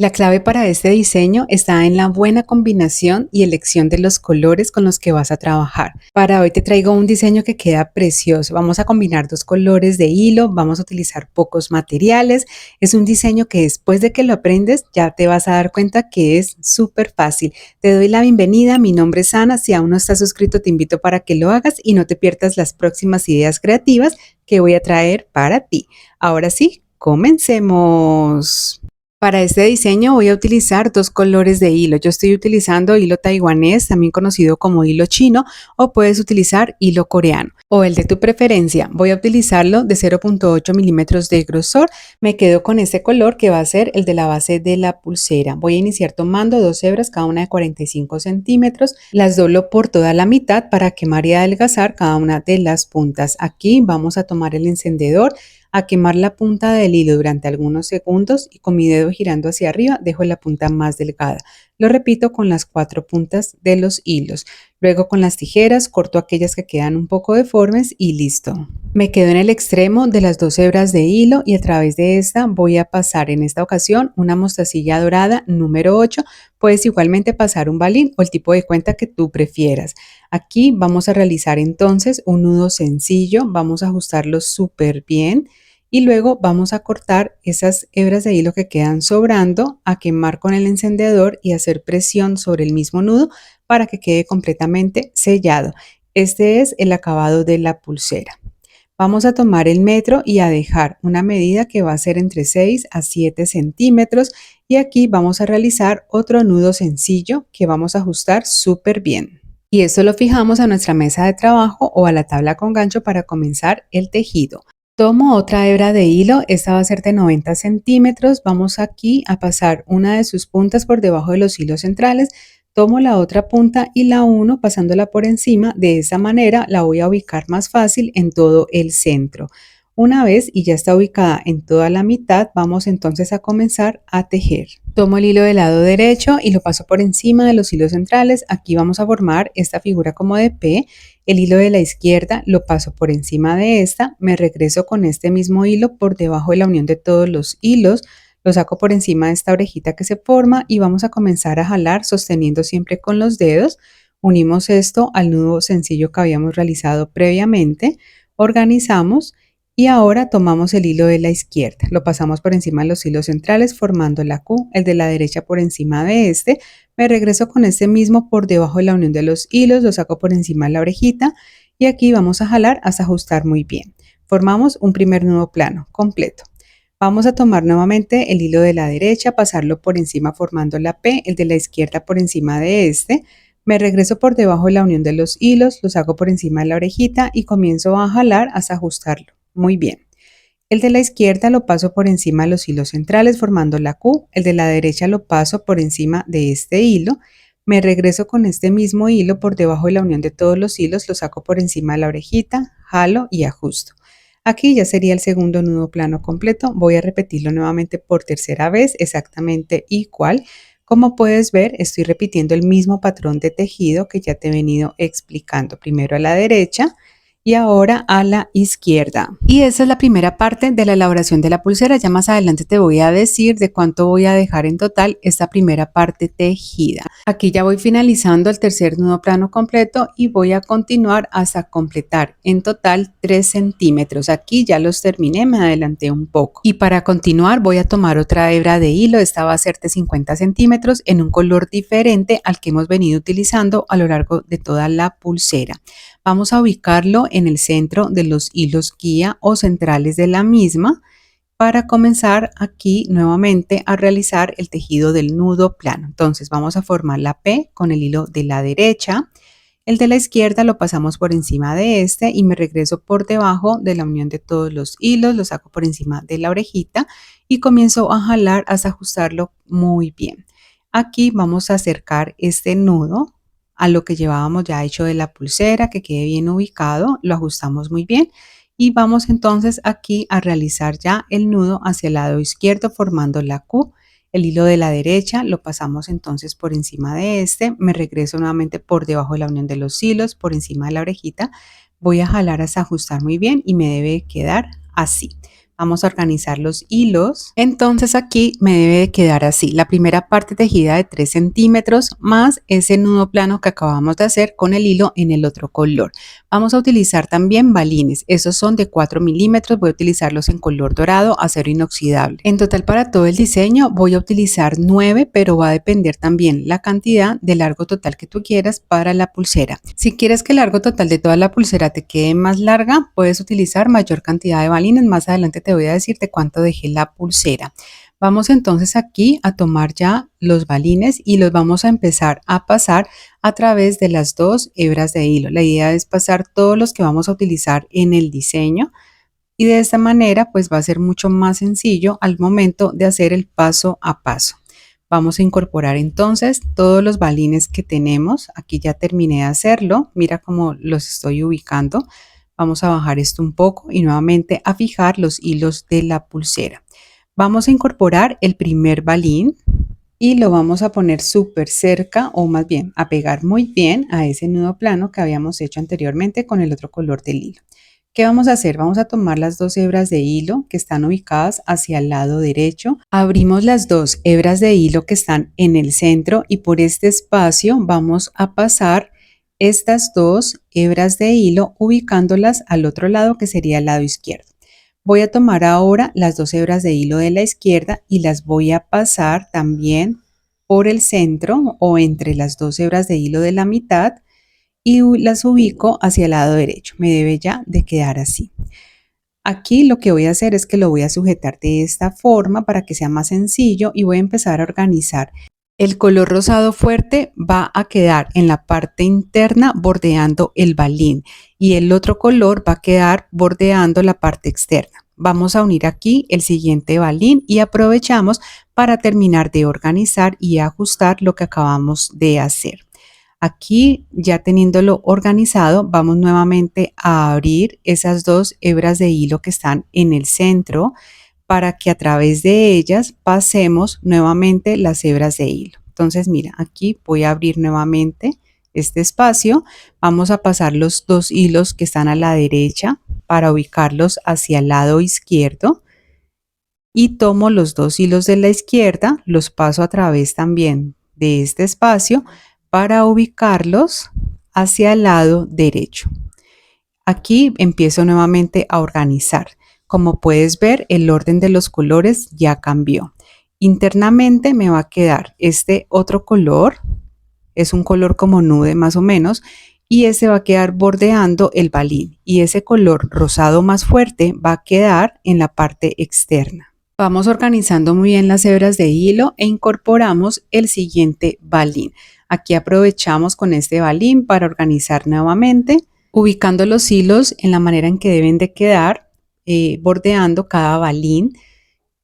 La clave para este diseño está en la buena combinación y elección de los colores con los que vas a trabajar. Para hoy te traigo un diseño que queda precioso. Vamos a combinar dos colores de hilo, vamos a utilizar pocos materiales. Es un diseño que después de que lo aprendes ya te vas a dar cuenta que es súper fácil. Te doy la bienvenida, mi nombre es Ana. Si aún no estás suscrito, te invito para que lo hagas y no te pierdas las próximas ideas creativas que voy a traer para ti. Ahora sí, comencemos. Para este diseño voy a utilizar dos colores de hilo. Yo estoy utilizando hilo taiwanés, también conocido como hilo chino, o puedes utilizar hilo coreano o el de tu preferencia. Voy a utilizarlo de 0.8 milímetros de grosor. Me quedo con este color que va a ser el de la base de la pulsera. Voy a iniciar tomando dos hebras, cada una de 45 centímetros. Las doblo por toda la mitad para quemar y adelgazar cada una de las puntas. Aquí vamos a tomar el encendedor, a quemar la punta del hilo durante algunos segundos y con mi dedo girando hacia arriba dejo la punta más delgada. Lo repito con las cuatro puntas de los hilos. Luego con las tijeras corto aquellas que quedan un poco deformes y listo. Me quedo en el extremo de las dos hebras de hilo y a través de esta voy a pasar en esta ocasión una mostacilla dorada número 8. Puedes igualmente pasar un balín o el tipo de cuenta que tú prefieras. Aquí vamos a realizar entonces un nudo sencillo. Vamos a ajustarlo súper bien. Y luego vamos a cortar esas hebras de hilo que quedan sobrando, a quemar con el encendedor y hacer presión sobre el mismo nudo para que quede completamente sellado. Este es el acabado de la pulsera. Vamos a tomar el metro y a dejar una medida que va a ser entre 6 a 7 centímetros y aquí vamos a realizar otro nudo sencillo que vamos a ajustar súper bien. Y esto lo fijamos a nuestra mesa de trabajo o a la tabla con gancho para comenzar el tejido. Tomo otra hebra de hilo, esta va a ser de 90 centímetros. Vamos aquí a pasar una de sus puntas por debajo de los hilos centrales. Tomo la otra punta y la uno pasándola por encima. De esa manera la voy a ubicar más fácil en todo el centro. Una vez y ya está ubicada en toda la mitad, vamos entonces a comenzar a tejer. Tomo el hilo del lado derecho y lo paso por encima de los hilos centrales. Aquí vamos a formar esta figura como de P. El hilo de la izquierda lo paso por encima de esta, me regreso con este mismo hilo por debajo de la unión de todos los hilos, lo saco por encima de esta orejita que se forma y vamos a comenzar a jalar sosteniendo siempre con los dedos. Unimos esto al nudo sencillo que habíamos realizado previamente, organizamos y ahora tomamos el hilo de la izquierda, lo pasamos por encima de los hilos centrales formando la Q, el de la derecha por encima de este. Me regreso con este mismo por debajo de la unión de los hilos, lo saco por encima de la orejita y aquí vamos a jalar hasta ajustar muy bien. Formamos un primer nudo plano completo. Vamos a tomar nuevamente el hilo de la derecha, pasarlo por encima formando la P, el de la izquierda por encima de este. Me regreso por debajo de la unión de los hilos, los hago por encima de la orejita y comienzo a jalar hasta ajustarlo muy bien. El de la izquierda lo paso por encima de los hilos centrales formando la Q, el de la derecha lo paso por encima de este hilo, me regreso con este mismo hilo por debajo de la unión de todos los hilos, lo saco por encima de la orejita, jalo y ajusto. Aquí ya sería el segundo nudo plano completo, voy a repetirlo nuevamente por tercera vez, exactamente igual. Como puedes ver, estoy repitiendo el mismo patrón de tejido que ya te he venido explicando, primero a la derecha, y ahora a la izquierda. Y esa es la primera parte de la elaboración de la pulsera. Ya más adelante te voy a decir de cuánto voy a dejar en total esta primera parte tejida. Aquí ya voy finalizando el tercer nudo plano completo y voy a continuar hasta completar en total 3 centímetros. Aquí ya los terminé, me adelanté un poco. Y para continuar voy a tomar otra hebra de hilo. Esta va a ser de 50 centímetros en un color diferente al que hemos venido utilizando a lo largo de toda la pulsera. Vamos a ubicarlo en el centro de los hilos guía o centrales de la misma para comenzar aquí nuevamente a realizar el tejido del nudo plano. Entonces vamos a formar la P con el hilo de la derecha, el de la izquierda lo pasamos por encima de este y me regreso por debajo de la unión de todos los hilos, lo saco por encima de la orejita y comienzo a jalar hasta ajustarlo muy bien. Aquí vamos a acercar este nudo a lo que llevábamos ya hecho de la pulsera, que quede bien ubicado, lo ajustamos muy bien y vamos entonces aquí a realizar ya el nudo hacia el lado izquierdo formando la Q. El hilo de la derecha lo pasamos entonces por encima de este, me regreso nuevamente por debajo de la unión de los hilos, por encima de la orejita, voy a jalar hasta ajustar muy bien y me debe quedar así. Vamos a organizar los hilos. Entonces aquí me debe de quedar así. La primera parte tejida de 3 centímetros más ese nudo plano que acabamos de hacer con el hilo en el otro color. Vamos a utilizar también balines. Esos son de 4 milímetros. Voy a utilizarlos en color dorado, acero inoxidable. En total para todo el diseño voy a utilizar 9, pero va a depender también la cantidad de largo total que tú quieras para la pulsera. Si quieres que el largo total de toda la pulsera te quede más larga, puedes utilizar mayor cantidad de balines. Más adelante te voy a decir de cuánto dejé la pulsera. Vamos entonces aquí a tomar ya los balines y los vamos a empezar a pasar a través de las 2 hebras de hilo. La idea es pasar todos los que vamos a utilizar en el diseño y de esta manera pues va a ser mucho más sencillo al momento de hacer el paso a paso. Vamos a incorporar entonces todos los balines que tenemos. Aquí ya terminé de hacerlo. Mira cómo los estoy ubicando. Vamos a bajar esto un poco y nuevamente a fijar los hilos de la pulsera. Vamos a incorporar el primer balín y lo vamos a poner súper cerca, o más bien a pegar muy bien a ese nudo plano que habíamos hecho anteriormente con el otro color del hilo. ¿Qué vamos a hacer? Vamos a tomar las 2 hebras de hilo que están ubicadas hacia el lado derecho. Abrimos las 2 hebras de hilo que están en el centro y por este espacio vamos a pasar estas 2 hebras de hilo ubicándolas al otro lado que sería el lado izquierdo. Voy a tomar ahora las 2 hebras de hilo de la izquierda y las voy a pasar también por el centro o entre las 2 hebras de hilo de la mitad y las ubico hacia el lado derecho. Me debe ya de quedar así. Aquí lo que voy a hacer es que lo voy a sujetar de esta forma para que sea más sencillo y voy a empezar a organizar. El color rosado fuerte va a quedar en la parte interna bordeando el balín y el otro color va a quedar bordeando la parte externa. Vamos a unir aquí el siguiente balín y aprovechamos para terminar de organizar y ajustar lo que acabamos de hacer. Aquí ya teniéndolo organizado, vamos nuevamente a abrir esas 2 hebras de hilo que están en el centro para que a través de ellas pasemos nuevamente las hebras de hilo. Entonces mira, aquí voy a abrir nuevamente este espacio. Vamos a pasar los 2 hilos que están a la derecha para ubicarlos hacia el lado izquierdo y tomo los 2 hilos de la izquierda, los paso a través también de este espacio para ubicarlos hacia el lado derecho. Aquí empiezo nuevamente a organizar. Como puedes ver, el orden de los colores ya cambió. Internamente me va a quedar este otro color, es un color como nude más o menos, y ese va a quedar bordeando el balín y ese color rosado más fuerte va a quedar en la parte externa. Vamos organizando muy bien las hebras de hilo e incorporamos el siguiente balín. Aquí aprovechamos con este balín para organizar nuevamente, ubicando los hilos en la manera en que deben de quedar, bordeando cada balín,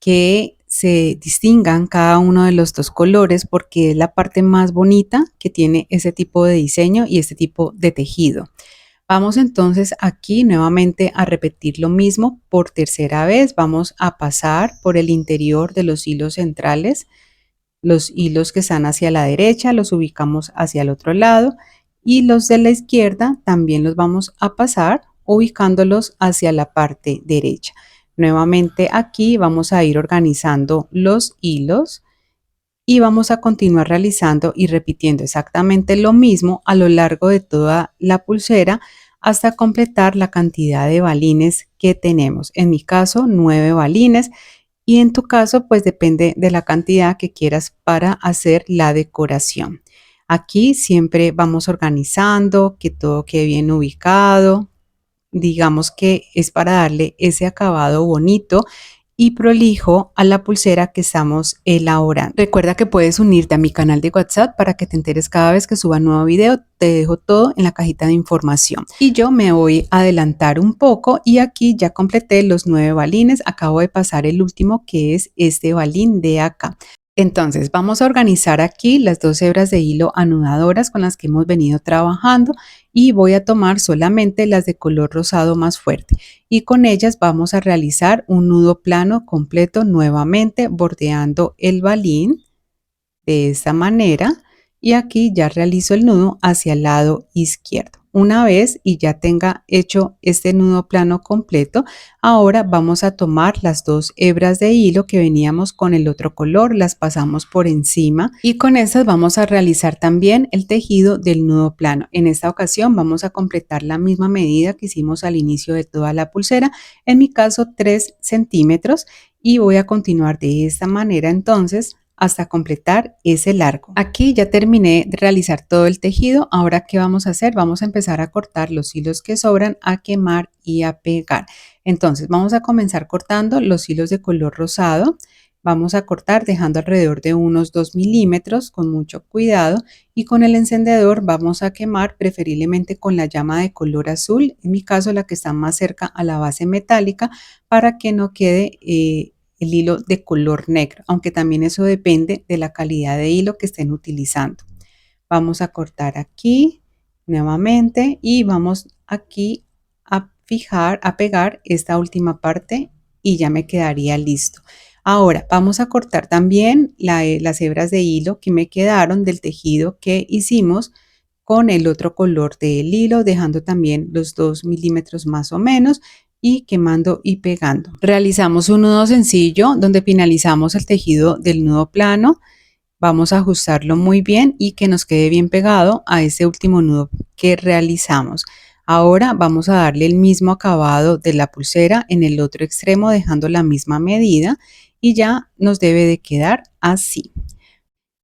que se distingan cada uno de los 2 colores porque es la parte más bonita que tiene ese tipo de diseño y este tipo de tejido. Vamos entonces aquí nuevamente a repetir lo mismo por tercera vez. Vamos a pasar por el interior de los hilos centrales. Los hilos que están hacia la derecha los ubicamos hacia el otro lado y los de la izquierda también los vamos a pasar ubicándolos hacia la parte derecha. Nuevamente aquí vamos a ir organizando los hilos y vamos a continuar realizando y repitiendo exactamente lo mismo a lo largo de toda la pulsera hasta completar la cantidad de balines que tenemos. En mi caso, 9 balines. Y en tu caso, pues depende de la cantidad que quieras para hacer la decoración. Aquí siempre vamos organizando, que todo quede bien ubicado. Digamos que es para darle ese acabado bonito y prolijo a la pulsera que estamos elaborando. Recuerda que puedes unirte a mi canal de WhatsApp para que te enteres cada vez que suba nuevo video. Te dejo todo en la cajita de información. Y yo me voy a adelantar un poco y aquí ya completé los 9 balines. Acabo de pasar el último que es este balín de acá. Entonces vamos a organizar aquí las 2 hebras de hilo anudadoras con las que hemos venido trabajando y voy a tomar solamente las de color rosado más fuerte y con ellas vamos a realizar un nudo plano completo nuevamente bordeando el balín de esta manera y aquí ya realizo el nudo hacia el lado izquierdo. una vez y ya tenga hecho este nudo plano completo, ahora vamos a tomar las dos hebras de hilo que veníamos con el otro color, las pasamos por encima y con estas vamos a realizar también el tejido del nudo plano. En esta ocasión vamos a completar la misma medida que hicimos al inicio de toda la pulsera, en mi caso 3 centímetros, y voy a continuar de esta manera entonces hasta completar ese largo. Aquí ya terminé de realizar todo el tejido. Ahora, ¿qué vamos a hacer? Vamos a empezar a cortar los hilos que sobran, a quemar y a pegar. Entonces vamos a comenzar cortando los hilos de color rosado. Vamos a cortar dejando alrededor de unos 2 milímetros con mucho cuidado, y con el encendedor vamos a quemar preferiblemente con la llama de color azul, en mi caso la que está más cerca a la base metálica, para que no quede el hilo de color negro, aunque también eso depende de la calidad de hilo que estén utilizando. Vamos a cortar aquí nuevamente y vamos aquí a fijar, a pegar esta última parte y ya me quedaría listo. Ahora vamos a cortar también las hebras de hilo que me quedaron del tejido que hicimos con el otro color del hilo, dejando también los 2 milímetros más o menos y quemando y pegando. Realizamos un nudo sencillo donde finalizamos el tejido del nudo plano. Vamos a ajustarlo muy bien y que nos quede bien pegado a ese último nudo que realizamos. Ahora vamos a darle el mismo acabado de la pulsera en el otro extremo, dejando la misma medida, y ya nos debe de quedar así.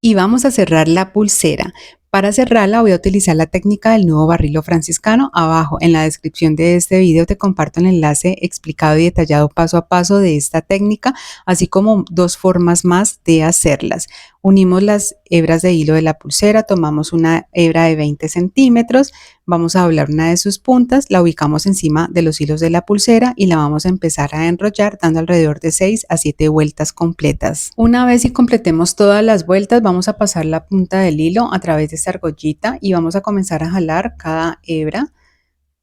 Y vamos a cerrar la pulsera. Para cerrarla voy a utilizar la técnica del nudo barrilo franciscano. Abajo en la descripción de este video te comparto el enlace explicado y detallado paso a paso de esta técnica, así como dos formas más de hacerlas. Unimos las hebras de hilo de la pulsera, tomamos una hebra de 20 centímetros, vamos a doblar una de sus puntas, la ubicamos encima de los hilos de la pulsera y la vamos a empezar a enrollar dando alrededor de 6 a 7 vueltas completas. Una vez y completemos todas las vueltas, vamos a pasar la punta del hilo a través de esta argollita y vamos a comenzar a jalar cada hebra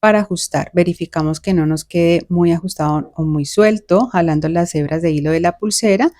para ajustar. Verificamos que no nos quede muy ajustado o muy suelto, jalando las hebras de hilo de la pulsera,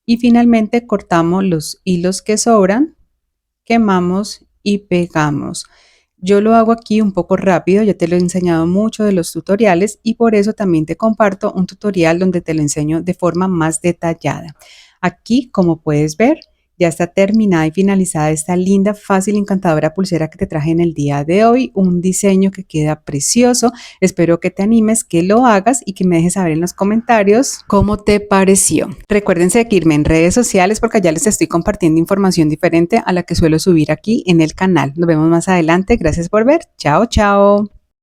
y finalmente cortamos los hilos que sobran, quemamos y pegamos. Yo lo hago aquí un poco rápido, ya te lo he enseñado mucho de los tutoriales y por eso también te comparto un tutorial donde te lo enseño de forma más detallada. Aquí, como puedes ver, ya está terminada y finalizada esta linda, fácil y encantadora pulsera que te traje en el día de hoy. Un diseño que queda precioso. Espero que te animes, que lo hagas y que me dejes saber en los comentarios cómo te pareció. Recuerden seguirme en redes sociales porque allá les estoy compartiendo información diferente a la que suelo subir aquí en el canal. Nos vemos más adelante. Gracias por ver. Chao, chao.